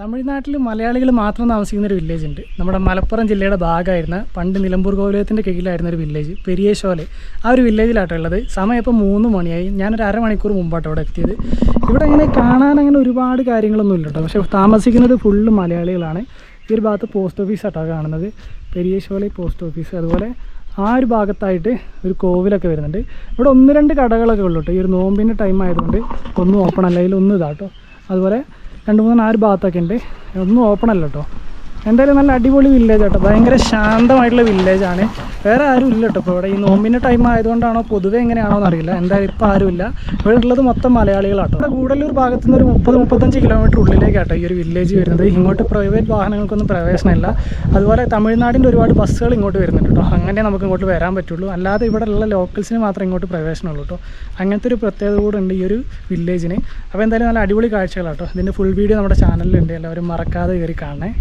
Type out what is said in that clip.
തമിഴ്നാട്ടിൽ മലയാളികൾ മാത്രം താമസിക്കുന്ന ഒരു വില്ലേജ് ഉണ്ട്. നമ്മുടെ മലപ്പുറം ജില്ലയുടെ ഭാഗമായിരുന്ന പണ്ട് നിലമ്പൂർ കോവിലയത്തിൻ്റെ കീഴിലായിരുന്ന ഒരു വില്ലേജ് പെരിയേശോല. ആ ഒരു വില്ലേജിലാട്ടുള്ളത്. സമയം ഇപ്പോൾ 3 മണിയായി. ഞാനൊരു അരമണിക്കൂർ മുമ്പാട്ടോ ഇവിടെ എത്തിയത്. ഇവിടെ ഇങ്ങനെ കാണാൻ അങ്ങനെ ഒരുപാട് കാര്യങ്ങളൊന്നും ഇല്ല കേട്ടോ. പക്ഷേ താമസിക്കുന്നത് ഫുള്ള് മലയാളികളാണ്. ഈ ഒരു ഭാഗത്ത് പോസ്റ്റ് ഓഫീസാട്ടോ കാണുന്നത്, പെരിയേശോല പോസ്റ്റ് ഓഫീസ്. അതുപോലെ ആ ഒരു ഭാഗത്തായിട്ട് ഒരു കോവിലൊക്കെ വരുന്നുണ്ട്. ഇവിടെ 1-2 കടകളൊക്കെ ഉള്ളൂ കേട്ടോ. ഈ ഒരു നോമ്പിൻ്റെ ടൈം ആയതുകൊണ്ട് ഒന്നും ഓപ്പൺ അല്ല. ഇതിലൊന്നും ഇതാട്ടോ. അതുപോലെ 2-3 ആ ഒരു ഭാഗത്തൊക്കെ ഉണ്ട്. ഒന്നും ഓപ്പൺ അല്ല കേട്ടോ. എന്തായാലും നല്ല അടിപൊളി വില്ലേജ് കേട്ടോ. ഭയങ്കര ശാന്തമായിട്ടുള്ള വില്ലേജാണ്. വേറെ ആരും ഇല്ല കേട്ടോ. ഇപ്പോൾ ഇവിടെ ഈ നോമ്പിൻ്റെ ടൈം ആയതുകൊണ്ടാണോ പൊതുവെ എങ്ങനെയാണോ എന്നറിയില്ല. എന്തായാലും ഇപ്പോൾ ആരുമില്ല. ഇവിടെ ഉള്ളത് മൊത്തം മലയാളികളാട്ടോ. ഇവിടെ ഗൂഡല്ലൂർ ഭാഗത്തു നിന്ന് ഒരു 30-35 കിലോമീറ്റർ ഉള്ളിലേക്കാട്ടോ ഈ ഒരു വില്ലേജ് വരുന്നത്. ഇങ്ങോട്ട് പ്രൈവറ്റ് വാഹനങ്ങൾക്കൊന്നും പ്രവേശനമില്ല. അതുപോലെ തമിഴ്നാടിൻ്റെ ഒരുപാട് ബസ്സുകൾ ഇങ്ങോട്ട് വരുന്നുണ്ട് കേട്ടോ. അങ്ങനെ നമുക്ക് ഇങ്ങോട്ട് വരാൻ പറ്റുള്ളൂ. അല്ലാതെ ഇവിടെ ഉള്ള ലോക്കൽസിന് മാത്രമേ ഇങ്ങോട്ട് പ്രവേശനമുള്ളൂ കേട്ടോ. അങ്ങനത്തെ ഒരു പ്രത്യേകത കൂടെ ഉണ്ട് ഈ ഒരു വില്ലേജിന്. അപ്പോൾ എന്തായാലും നല്ല അടിപൊളി കാഴ്ചകളാട്ടോ. ഇതിൻ്റെ ഫുൾ വീഡിയോ നമ്മുടെ ചാനലിലുണ്ട്. എല്ലാവരും മറക്കാതെ കയറി കാണണേ.